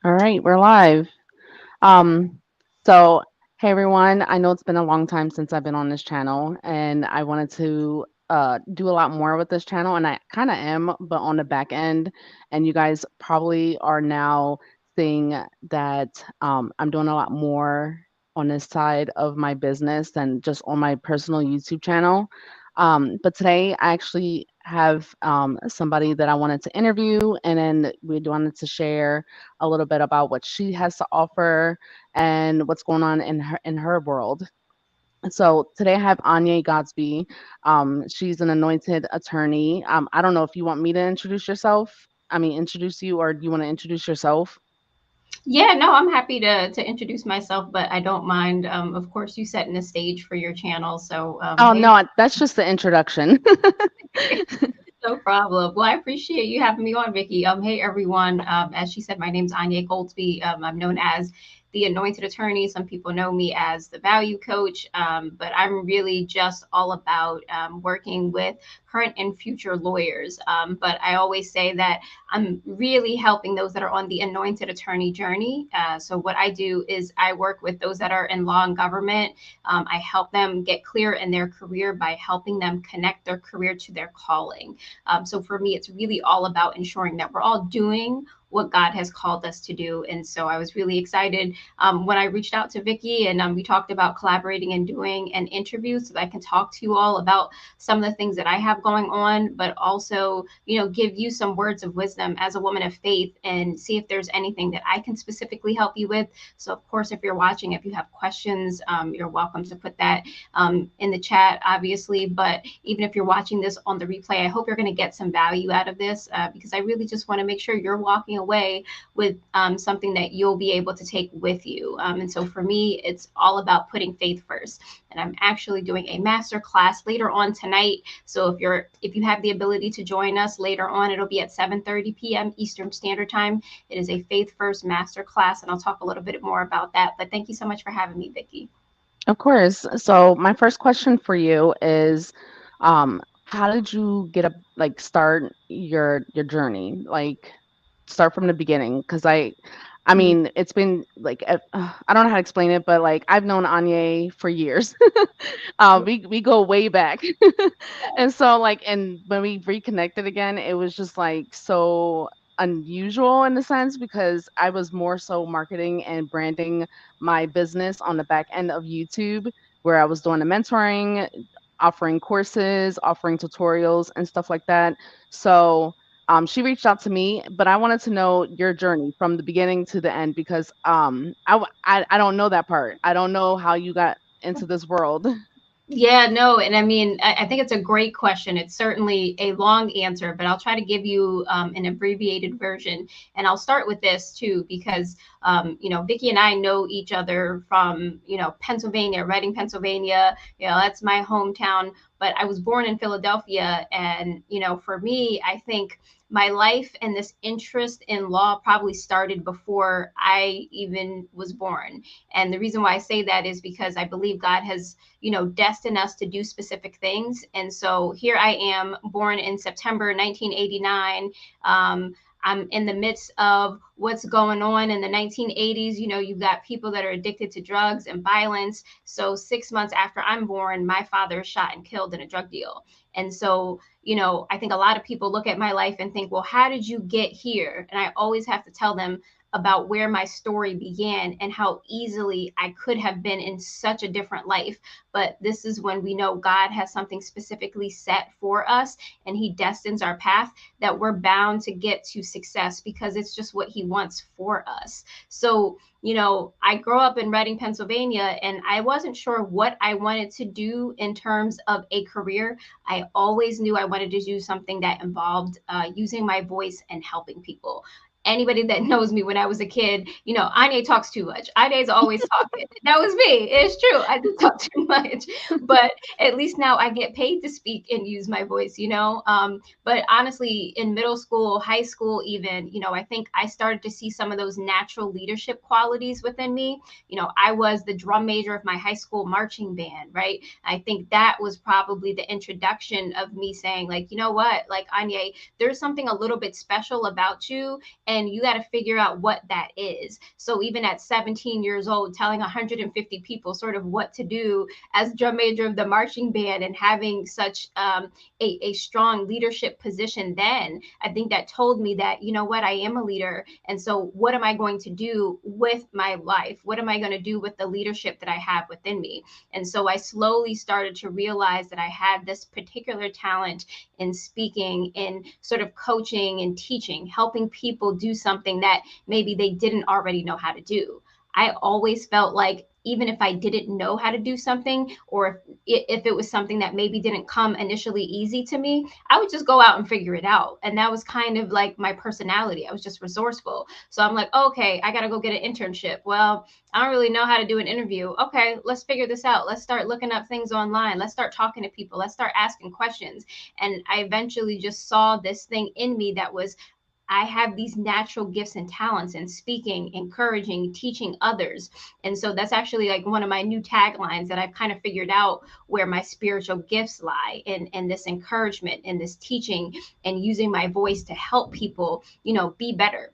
All right, we're live. Um, so hey everyone, I know it's been a long time since I've been on this channel, and I wanted to do a lot more with this channel, and I kind of am, but on the back end. And you guys probably are now seeing that I'm doing a lot more on this side of my business than just on my personal YouTube channel. But today I actually have somebody that I wanted to interview, and then we wanted to share a little bit about what she has to offer and what's going on in her world. So today I have Anya Godsby. She's an anointed attorney. I don't know if you want me to introduce yourself. I mean, introduce you, or do you want to introduce yourself? Yeah, no, I'm happy to introduce myself, but I don't mind. Of course, you setting the stage for your channel, so Oh hey, no, that's just the introduction. no problem. Well, I appreciate you having me on, Vicky. Hey everyone. As she said, my name's Anya Goldsby. I'm known as the Anointed Attorney. Some people know me as the Value Coach, but I'm really just all about working with current and future lawyers. But I always say that I'm really helping those that are on the Anointed Attorney journey. So what I do is I work with those that are in law and government. I help them get clear in their career by helping them connect their career to their calling. So for me, it's really all about ensuring that we're all doing what God has called us to do. And so I was really excited when I reached out to Vicky and we talked about collaborating and doing an interview so that I can talk to you all about some of the things that I have going on, but also, give you some words of wisdom as a woman of faith and see if there's anything that I can specifically help you with. So, of course, if you're watching, if you have questions, you're welcome to put that in the chat, obviously. But even if you're watching this on the replay, I hope you're going to get some value out of this because I really just want to make sure you're walking away with something that you'll be able to take with you. And so for me, it's all about putting faith first. And I'm actually doing a master class later on tonight. So if you have the ability to join us later on, it'll be at 7:30 p.m. Eastern Standard Time. It is a faith first master class, and I'll talk a little bit more about that. But thank you so much for having me, Vicky. Of course. So my first question for you is, how did you get up, like, start your journey? Like, start from the beginning, because I Mhm. mean, it's been like I don't know how to explain it, but like I've known Anya for years. We go way back, and so like, and when we reconnected again, it was just like so unusual in the sense because I was more so marketing and branding my business on the back end of YouTube, where I was doing the mentoring, offering courses, offering tutorials, and stuff like that. So she reached out to me, but I wanted to know your journey from the beginning to the end because I don't know that part. I don't know how you got into this world. Yeah, no, and I mean, I think it's a great question. It's certainly a long answer, but I'll try to give you an abbreviated version. And I'll start with this too, because Vicky and I know each other from Pennsylvania, Reading, Pennsylvania. That's my hometown. But I was born in Philadelphia, and for me, I think my life and this interest in law probably started before I even was born. And the reason why I say that is because I believe God has destined us to do specific things. And so here I am, born in September 1989. I'm in the midst of what's going on in the 1980s. You've got people that are addicted to drugs and violence. So 6 months after I'm born, my father is shot and killed in a drug deal. And so, I think a lot of people look at my life and think, well, how did you get here? And I always have to tell them about where my story began and how easily I could have been in such a different life. But this is when we know God has something specifically set for us and He destines our path that we're bound to get to success because it's just what He wants for us. So, I grew up in Reading, Pennsylvania, and I wasn't sure what I wanted to do in terms of a career. I always knew I wanted to do something that involved using my voice and helping people. Anybody that knows me when I was a kid, Anya talks too much. Anya's always talking. That was me. It's true. I do talk too much, but at least now I get paid to speak and use my voice. But honestly, in middle school, high school, even, I think I started to see some of those natural leadership qualities within me. I was the drum major of my high school marching band, right? I think that was probably the introduction of me saying, like, you know what, like, Anya, there's something a little bit special about you, and you got to figure out what that is. So even at 17 years old, telling 150 people sort of what to do as drum major of the marching band and having such a strong leadership position, then I think that told me that, you know what, I am a leader. And so what am I going to do with my life? What am I going to do with the leadership that I have within me? And so I slowly started to realize that I had this particular talent in speaking, in sort of coaching and teaching, helping people do something that maybe they didn't already know how to do. I always felt like even if I didn't know how to do something, or if it was something that maybe didn't come initially easy to me, I would just go out and figure it out. And that was kind of like my personality. I was just resourceful. So I'm like, okay, I got to go get an internship. Well, I don't really know how to do an interview. Okay, let's figure this out. Let's start looking up things online. Let's start talking to people. Let's start asking questions. And I eventually just saw this thing in me that was, I have these natural gifts and talents in speaking, encouraging, teaching others. And so that's actually like one of my new taglines that I've kind of figured out where my spiritual gifts lie in this encouragement and this teaching and using my voice to help people, be better.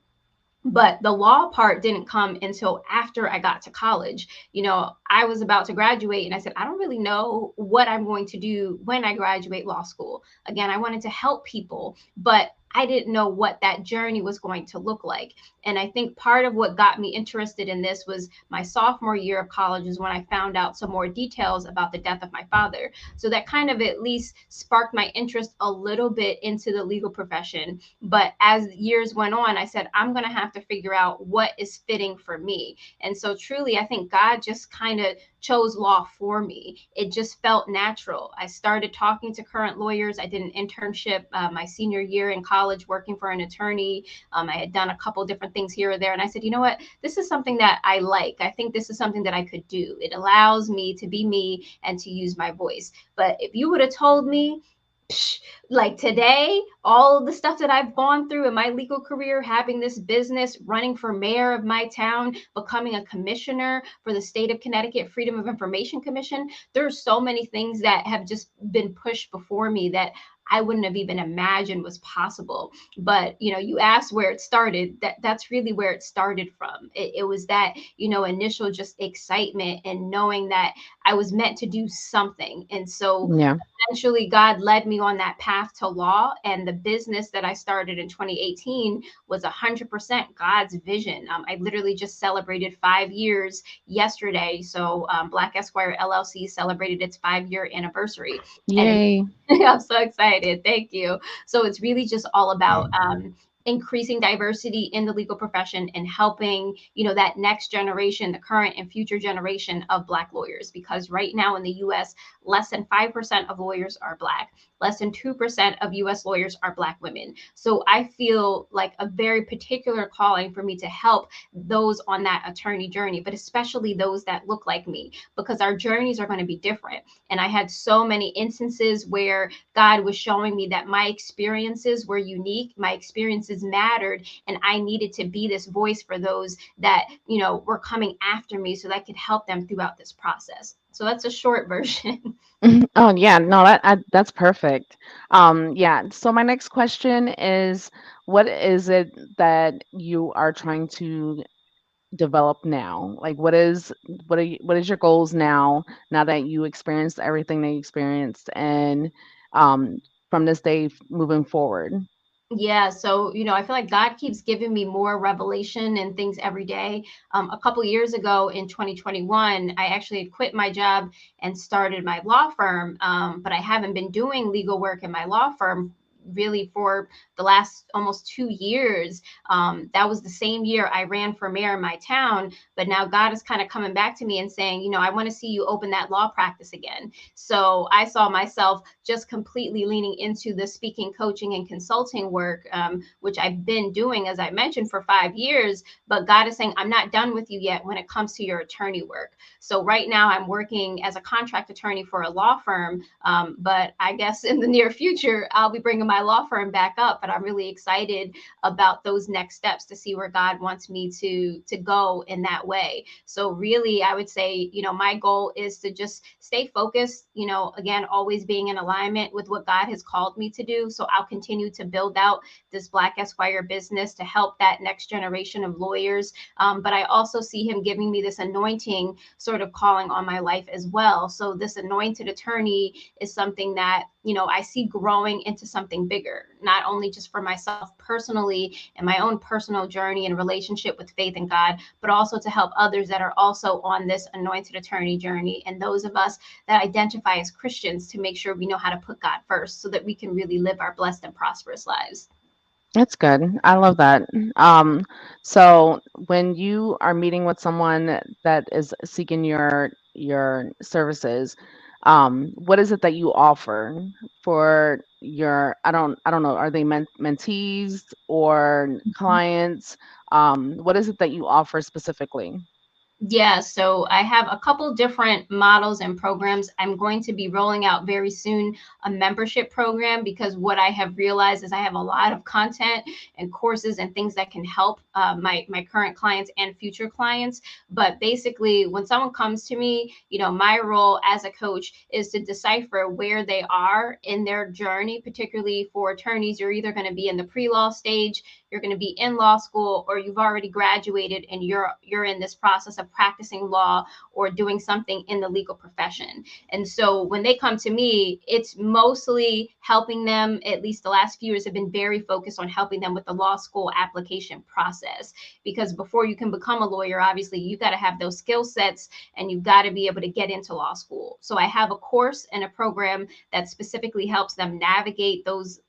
But the law part didn't come until after I got to college. I was about to graduate and I said, I don't really know what I'm going to do when I graduate law school. Again, I wanted to help people, but I didn't know what that journey was going to look like. And I think part of what got me interested in this was my sophomore year of college is when I found out some more details about the death of my father. So that kind of at least sparked my interest a little bit into the legal profession. But as years went on, I said, I'm going to have to figure out what is fitting for me. And so truly, I think God just kind of chose law for me. It just felt natural. I started talking to current lawyers. I did an internship my senior year in college working for an attorney. I had done a couple different things here or there. And I said, you know what? This is something that I like. I think this is something that I could do. It allows me to be me and to use my voice. But if you would have told me, like today, all of the stuff that I've gone through in my legal career, having this business, running for mayor of my town, becoming a commissioner for the state of Connecticut Freedom of Information Commission, there's so many things that have just been pushed before me that I wouldn't have even imagined was possible. But, you asked where it started. That's really where it started from. It was that, initial just excitement and knowing that I was meant to do something. And so Yeah. eventually God led me on that path to law, and the business that I started in 2018 was 100% God's vision. I literally just celebrated 5 years yesterday. So Black Esquire LLC celebrated its 5-year anniversary. Yay. And I'm so excited. Thank you. So it's really just all about increasing diversity in the legal profession and helping, that next generation, the current and future generation of Black lawyers. Because right now in the US, less than 5% of lawyers are Black. Less than 2% of US lawyers are Black women. So I feel like a very particular calling for me to help those on that attorney journey, but especially those that look like me, because our journeys are going to be different. And I had so many instances where God was showing me that my experiences were unique, my experiences mattered, and I needed to be this voice for those that, were coming after me so that I could help them throughout this process. So that's a short version. Oh yeah, no, that's perfect. Yeah. So my next question is, what is it that you are trying to develop now? Like, what is your goals now? Now that you experienced everything that you experienced, and from this day moving forward. Yeah, so I feel like God keeps giving me more revelation and things every day. A couple years ago in 2021, I actually had quit my job and started my law firm, but I haven't been doing legal work in my law firm really for the last almost 2 years. That was the same year I ran for mayor in my town, but now God is kind of coming back to me and saying, I want to see you open that law practice again. So I saw myself just completely leaning into the speaking, coaching, and consulting work, which I've been doing, as I mentioned, for 5 years. But God is saying, I'm not done with you yet when it comes to your attorney work. So right now I'm working as a contract attorney for a law firm, but I guess in the near future, I'll be bringing my my law firm back up, but I'm really excited about those next steps to see where God wants me to go in that way. So really, I would say, my goal is to just stay focused, again, always being in alignment with what God has called me to do. So I'll continue to build out this Black Esquire business to help that next generation of lawyers. But I also see him giving me this anointing sort of calling on my life as well. So this anointed attorney is something that, I see growing into something bigger, not only just for myself personally and my own personal journey and relationship with faith in God, but also to help others that are also on this anointed attorney journey, and those of us that identify as Christians, to make sure we know how to put God first so that we can really live our blessed and prosperous lives. That's good. I love that. Um, so when you are meeting with someone that is seeking your services, what is it that you offer for your, I don't know, are they mentees or clients? What is it that you offer specifically? Yeah, so I have a couple different models and programs. I'm going to be rolling out very soon a membership program, because what I have realized is I have a lot of content and courses and things that can help my current clients and future clients. But basically, when someone comes to me, my role as a coach is to decipher where they are in their journey. Particularly for attorneys, you're either going to be in the pre-law stage, you're going to be in law school, or you've already graduated and you're in this process of practicing law or doing something in the legal profession. And so when they come to me, it's mostly helping them. At least the last few years have been very focused on helping them with the law school application process, because before you can become a lawyer, obviously you've got to have those skill sets and you've got to be able to get into law school. So I have a course and a program that specifically helps them navigate those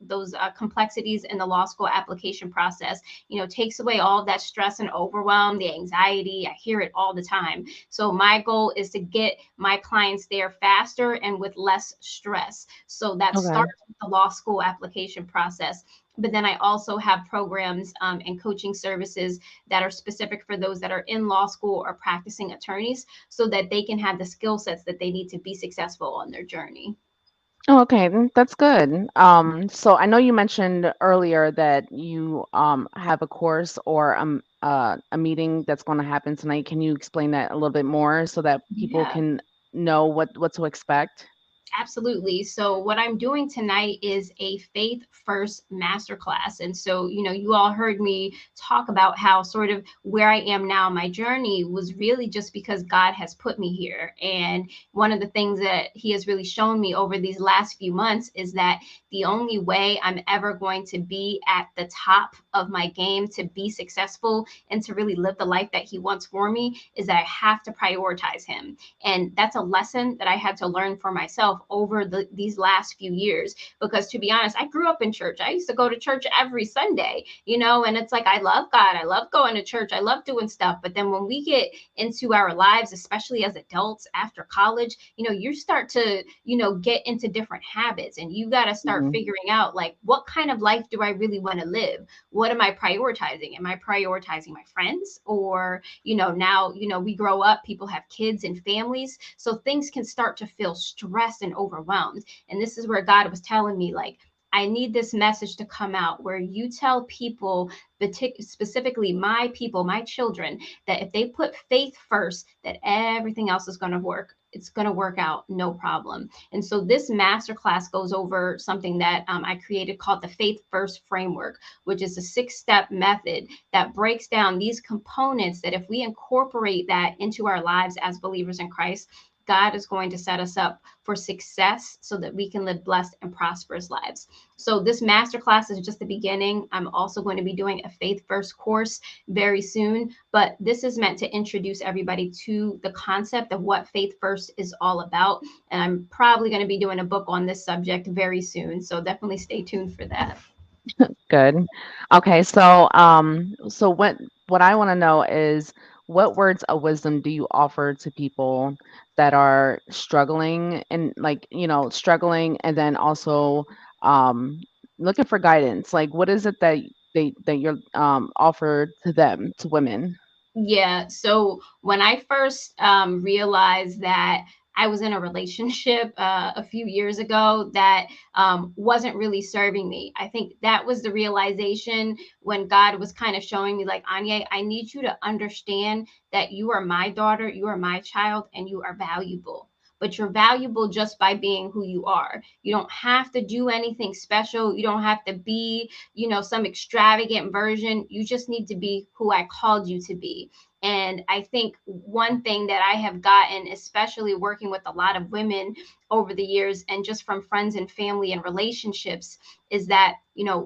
complexities in the law school application process. Takes away all of that stress and overwhelm, the anxiety. I hear it all the time. So my goal is to get my clients there faster and with less stress. So that Okay. starts with the law school application process. But then I also have programs and coaching services that are specific for those that are in law school or practicing attorneys, so that they can have the skill sets that they need to be successful on their journey. Oh, okay, that's good. So I know you mentioned earlier that you have a course or a meeting that's going to happen tonight. Can you explain that a little bit more so that people Yeah. can know what to expect? Absolutely. So, what I'm doing tonight is a faith first masterclass. And so, you all heard me talk about how sort of where I am now, my journey was really just because God has put me here. And one of the things that He has really shown me over these last few months is that the only way I'm ever going to be at the top of my game, to be successful and to really live the life that He wants for me, is that I have to prioritize Him. And that's a lesson that I had to learn for myself over these last few years. Because to be honest, I grew up in church. I used to go to church every Sunday, and it's like, I love God. I love going to church. I love doing stuff. But then when we get into our lives, especially as adults after college, you start to, get into different habits, and you got to start Hmm. figuring out, like, what kind of life do I really want to live? What am I prioritizing? Am I prioritizing my friends? Or, now, we grow up, people have kids and families. So things can start to feel stressed and overwhelmed. And this is where God was telling me, like, I need this message to come out where you tell people, specifically my people, my children, that if they put faith first, that everything else is going to work. It's going to work out, no problem. And so this masterclass goes over something that I created called the Faith First Framework, which is a 6-step method that breaks down these components that if we incorporate that into our lives as believers in Christ, God is going to set us up for success so that we can live blessed and prosperous lives. So this masterclass is just the beginning. I'm also going to be doing a faith first course very soon, but this is meant to introduce everybody to the concept of what faith first is all about. And I'm probably going to be doing a book on this subject very soon. So definitely stay tuned for that. Good. Okay, so what I want to know is what words of wisdom do you offer to people that are struggling and like, struggling and then also um looking for guidance? Like what is it that you're offer to them, to women? Yeah. So when I first realized that I was in a relationship a few years ago that wasn't really serving me. I think that was the realization when God was kind of showing me, like, Anya, I need you to understand that you are my daughter, you are my child, and you are valuable. But you're valuable just by being who you are. You don't have to do anything special. You don't have to be, some extravagant version. You just need to be who I called you to be. And I think one thing that I have gotten, especially working with a lot of women over the years and just from friends and family and relationships, is that,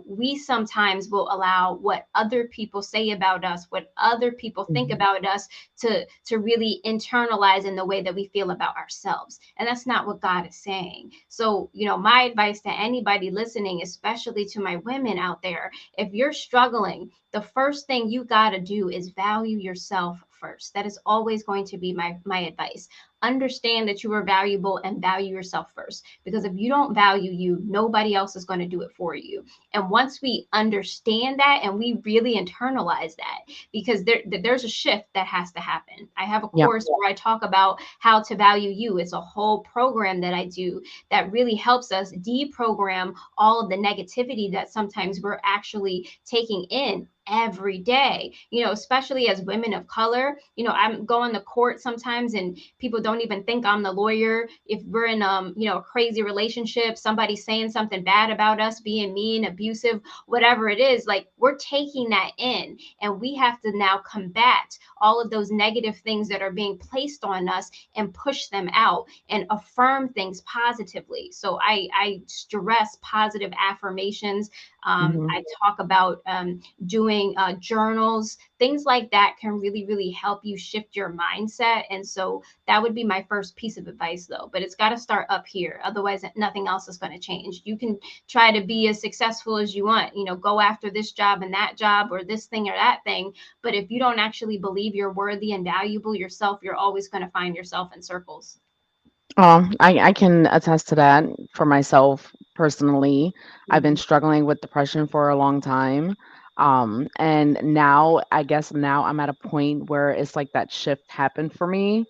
we sometimes will allow what other people say about us, what other people think Mhm. about us to really internalize in the way that we feel about ourselves. And that's not what God is saying. So, my advice to anybody listening, especially to my women out there, if you're struggling, the first thing you got to do is value yourself first. That is always going to be my advice. Understand that you are valuable and value yourself first, because if you don't value you, nobody else is going to do it for you. And once we understand that and we really internalize that, because there's a shift that has to happen. I have a Yep. course where I talk about how to value you. It's a whole program that I do that really helps us deprogram all of the negativity that sometimes we're actually taking in every day, especially as women of color. I'm going to court sometimes and people don't even think I'm the lawyer. If we're in a crazy relationship, somebody saying something bad about us, being mean, abusive, whatever it is, like, we're taking that in, and we have to now combat all of those negative things that are being placed on us and push them out and affirm things positively. So I stress positive affirmations. Mhm. I talk about doing journals, things like that can really, really help you shift your mindset. And so that would be my first piece of advice, though. But it's got to start up here. Otherwise, nothing else is going to change. You can try to be as successful as you want, go after this job and that job or this thing or that thing. But if you don't actually believe you're worthy and valuable yourself, you're always going to find yourself in circles. I can attest to that for myself personally. I've been Mm-hmm. struggling with depression for a long time. And now, I guess now I'm at a point where it's like that shift happened for me.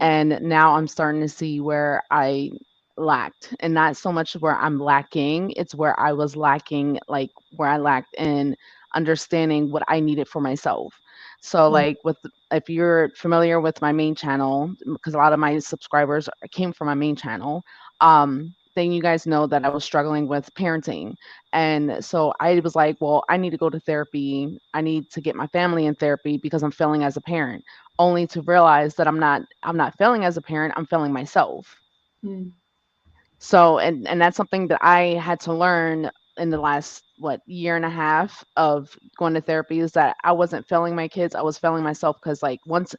And now I'm starting to see where I lacked, and not so much where I'm lacking, it's where I was lacking, like where I lacked in understanding what I needed for myself. So, like, with if you're familiar with my main channel, because a lot of my subscribers came from my main channel, then you guys know that I was struggling with parenting. And so I was like, well, I need to go to therapy. I need to get my family in therapy because I'm failing as a parent. Only to realize that I'm not failing as a parent, I'm failing myself. Mm-hmm. So, and that's something that I had to learn in the last, what, year and a half of going to therapy, is that I wasn't failing my kids, I was failing myself. Because, like, once,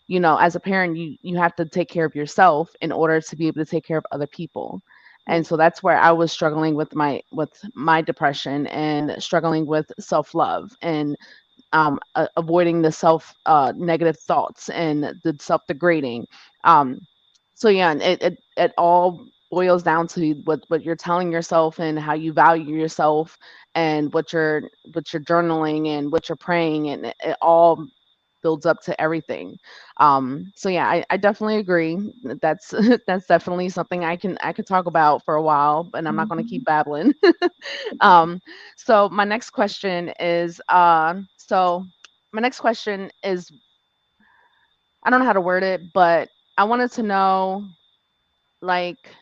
as a parent, you have to take care of yourself in order to be able to take care of other people. And so that's where I was struggling with my depression, and struggling with self-love, and avoiding the self negative thoughts and the self-degrading. um so yeah, and it all boils down to what you're telling yourself, and how you value yourself, and what you're journaling, and what you're praying, and it all builds up to everything. So yeah, I definitely agree. That's that's definitely something I could talk about for a while, and I'm not going to Mm-hmm. keep babbling. um so my next question is, I don't know how to word it, but I wanted to know, like,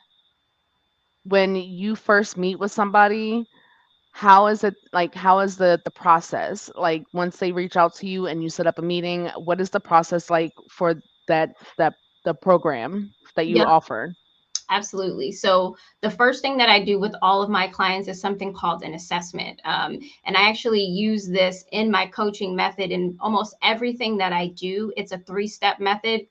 when you first meet with somebody, how is the process? Like, once they reach out to you and you set up a meeting, what is the process like for that the program that you Yep. offer? Absolutely. So the first thing that I do with all of my clients is something called an assessment. And I actually use this in my coaching method in almost everything that I do. It's a 3-step method.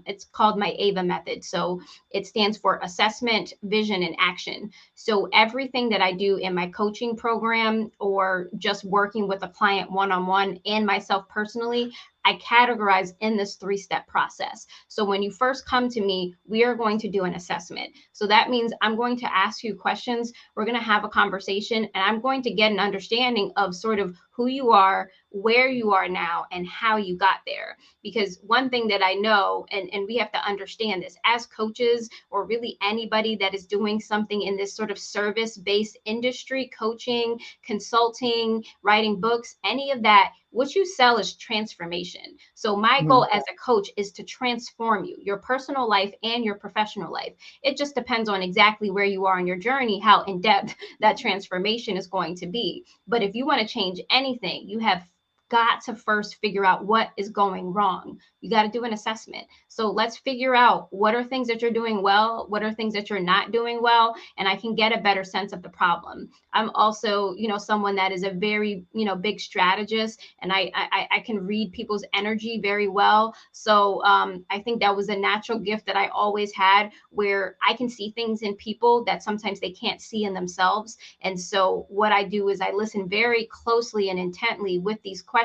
It's called my AVA method. So it stands for assessment, vision, and action. So everything that I do in my coaching program or just working with a client one-on-one and myself personally, I categorize in this 3-step process. So when you first come to me, we are going to do an assessment. So that means I'm going to ask you questions. We're going to have a conversation, and I'm going to get an understanding of sort of who you are, where you are now, and how you got there. Because one thing that I know, and we have to understand this as coaches, or really anybody that is doing something in this sort of service-based industry, coaching, consulting, writing books, any of that, what you sell is transformation. So my Mhm. goal as a coach is to transform you, your personal life and your professional life. It just depends on exactly where you are in your journey, how in depth that transformation is going to be. But if you want to change anything, you have got to first figure out what is going wrong. You got to do an assessment. So let's figure out what are things that you're doing well, what are things that you're not doing well, and I can get a better sense of the problem. I'm also, someone that is a very, big strategist, and I can read people's energy very well. So I think that was a natural gift that I always had, where I can see things in people that sometimes they can't see in themselves. And so what I do is I listen very closely and intently with these questions.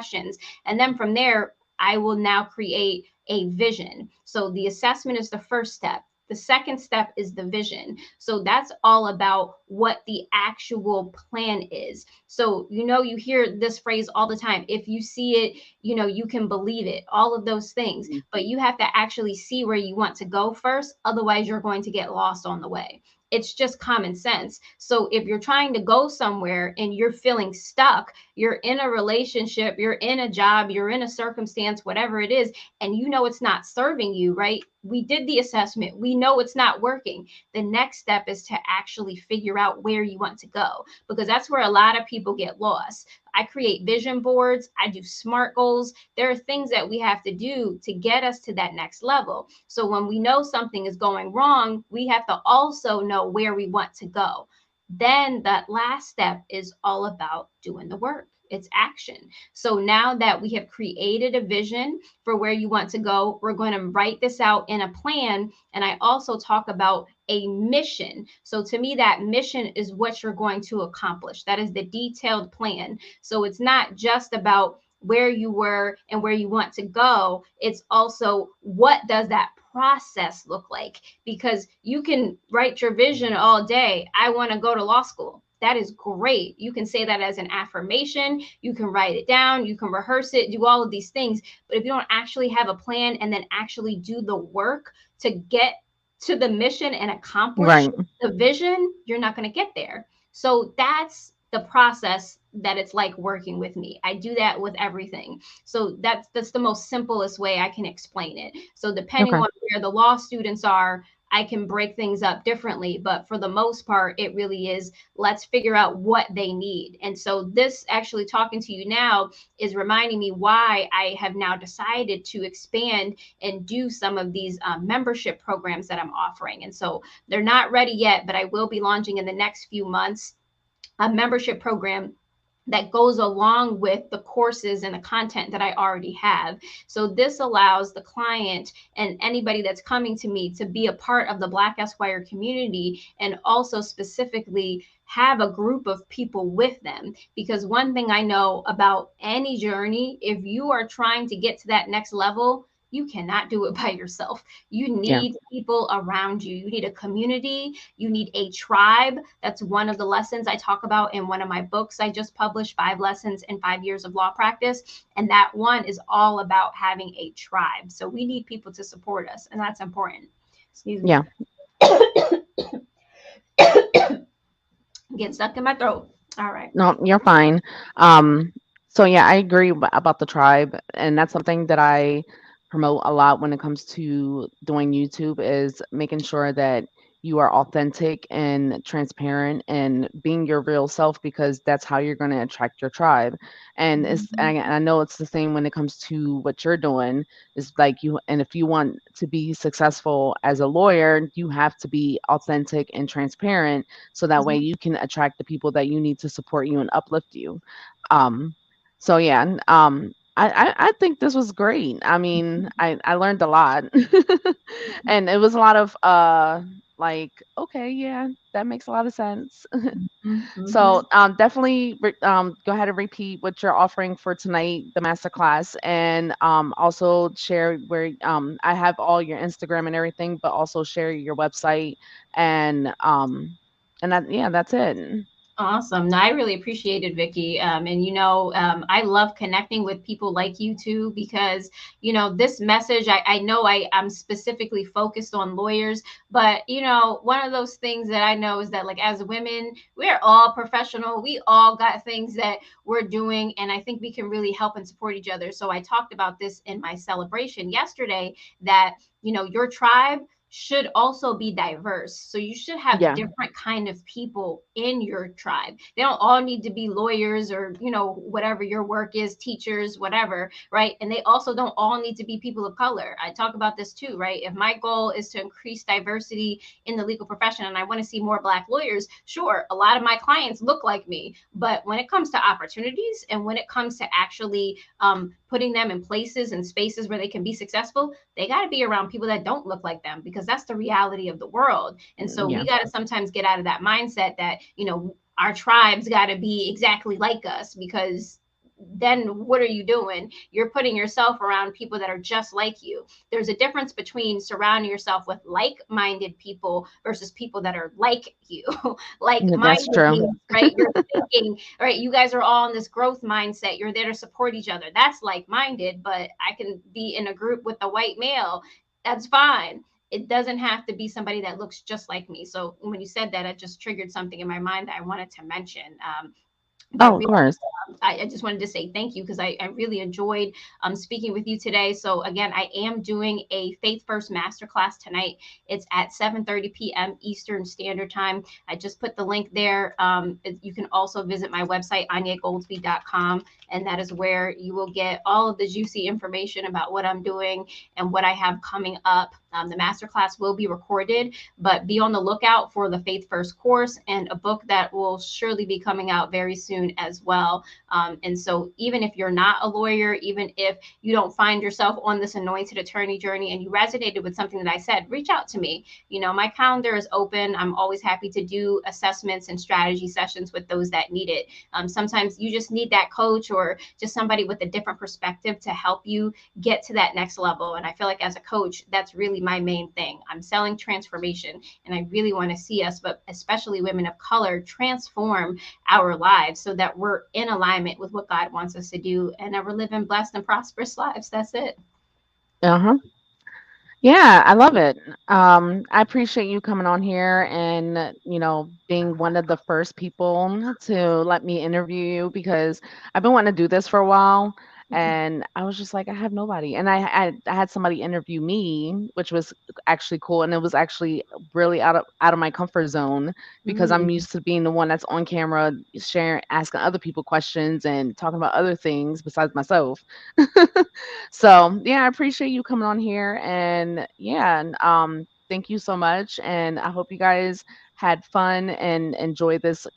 And then from there, I will now create a vision. So the assessment is the first step. The second step is the vision. So that's all about what the actual plan is. So, you hear this phrase all the time. If you see it, you can believe it, all of those things. But you have to actually see where you want to go first. Otherwise, you're going to get lost on the way. It's just common sense. So if you're trying to go somewhere and you're feeling stuck, you're in a relationship, you're in a job, you're in a circumstance, whatever it is, and it's not serving you, right? We did the assessment. We know it's not working. The next step is to actually figure out where you want to go, because that's where a lot of people get lost. I create vision boards. I do SMART goals. There are things that we have to do to get us to that next level. So when we know something is going wrong, we have to also know where we want to go. Then that last step is all about doing the work. It's action. So now that we have created a vision for where you want to go, we're going to write this out in a plan. And I also talk about a mission. So to me, that mission is what you're going to accomplish. That is the detailed plan. So it's not just about where you were and where you want to go. It's also, what does that process look like? Because you can write your vision all day. I want to go to law school. That is great. You can say that as an affirmation. You can write it down. You can rehearse it, do all of these things. But if you don't actually have a plan and then actually do the work to get to the mission and accomplish Right. the vision, you're not going to get there. So that's the process that it's like working with me. I do that with everything. So that's the most simplest way I can explain it. So depending Okay. on where the law students are, I can break things up differently, but for the most part, it really is, let's figure out what they need. And so this, actually talking to you now, is reminding me why I have now decided to expand and do some of these membership programs that I'm offering. And so they're not ready yet, but I will be launching in the next few months a membership program that goes along with the courses and the content that I already have. So this allows the client and anybody that's coming to me to be a part of the Black Esquire community, and also specifically have a group of people with them. Because one thing I know about any journey, if you are trying to get to that next level, you cannot do it by yourself. You Yeah. need people around you. You need a community. You need a tribe. That's one of the lessons I talk about in one of my books I just published, 5 Lessons in 5 Years of Law Practice. And that one is all about having a tribe. So we need people to support us, and that's important. Excuse me. Yeah. Get stuck in my throat. All right. No, you're fine. Um, so yeah, I agree about the tribe, and that's something that I promote a lot when it comes to doing YouTube, is making sure that you are authentic and transparent and being your real self, because that's how you're going to attract your tribe. And I know it's the same when it comes to what you're doing. It's like you, and if you want to be successful as a lawyer, you have to be authentic and transparent, so that way you can attract the people that you need to support you and uplift you. Um, so yeah, I think this was great. I mean, I learned a lot, and it was a lot of like, okay, yeah, that makes a lot of sense. Mm-hmm. So definitely go ahead and repeat what you're offering for tonight, the master class, and also share where I have all your Instagram and everything, but also share your website and that yeah, that's it. Awesome. No, I really appreciated Vicky. I love connecting with people like you too, because, this message, I know I'm specifically focused on lawyers, but, one of those things that I know is that, like, as women, we're all professional. We all got things that we're doing. And I think we can really help and support each other. So I talked about this in my celebration yesterday that, your tribe should also be diverse. So you should have Yeah, different kind of people in your tribe. They don't all need to be lawyers or, whatever your work is, teachers, whatever, right? And they also don't all need to be people of color. I talk about this too, right? If my goal is to increase diversity in the legal profession and I want to see more Black lawyers, sure, a lot of my clients look like me. But when it comes to opportunities and when it comes to actually putting them in places and spaces where they can be successful, they got to be around people that don't look like them, because that's the reality of the world. And so we yeah, got to sometimes get out of that mindset that, our tribes got to be exactly like us, because then what are you doing? You're putting yourself around people that are just like you. There's a difference between surrounding yourself with like-minded people versus people that are like you. yeah, that's Like-minded true. means, right, you're thinking, right, you guys are all in this growth mindset, you're there to support each other. That's like-minded. But I can be in a group with a white male, that's fine. It doesn't have to be somebody that looks just like me. So when you said that, it just triggered something in my mind that I wanted to mention. But Oh, of really, course. I just wanted to say thank you, because I really enjoyed speaking with you today. So again, I am doing a Faith First Masterclass tonight. It's at 7:30 p.m. Eastern Standard Time. I just put the link there. You can also visit my website, AnyaGoldsby.com, and that is where you will get all of the juicy information about what I'm doing and what I have coming up. The masterclass will be recorded, but be on the lookout for the Faith First course and a book that will surely be coming out very soon as well. And so, even if you're not a lawyer, even if you don't find yourself on this anointed attorney journey and you resonated with something that I said, reach out to me. My calendar is open. I'm always happy to do assessments and strategy sessions with those that need it. Sometimes you just need that coach or just somebody with a different perspective to help you get to that next level. And I feel like as a coach, that's really my main thing. I'm selling transformation, and I really want to see us, but especially women of color, transform our lives so that we're in alignment with what God wants us to do and that we're living blessed and prosperous lives. That's it. Uh-huh. Yeah, I love it. I appreciate you coming on here and, being one of the first people to let me interview you because I've been wanting to do this for a while. And I was just like, I have nobody. And I had somebody interview me, which was actually cool. And it was actually really out of my comfort zone because I'm Mm. used to being the one that's on camera, sharing, asking other people questions and talking about other things besides myself. So yeah, I appreciate you coming on here and yeah, and thank you so much. And I hope you guys had fun and enjoyed this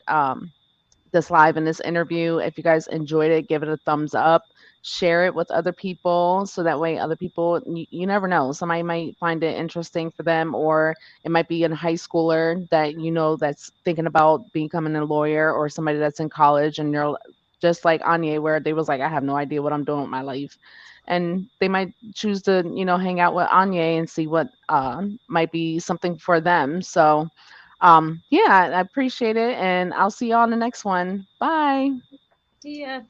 live and this interview. If you guys enjoyed it, give it a thumbs up, share it with other people so that way other people you never know. Somebody might find it interesting for them, or it might be a high schooler that that's thinking about becoming a lawyer, or somebody that's in college and they're just like Anya, where they was like, I have no idea what I'm doing with my life. And they might choose to, hang out with Anya and see what might be something for them. So yeah, I appreciate it, and I'll see you on the next one. Bye. Yeah.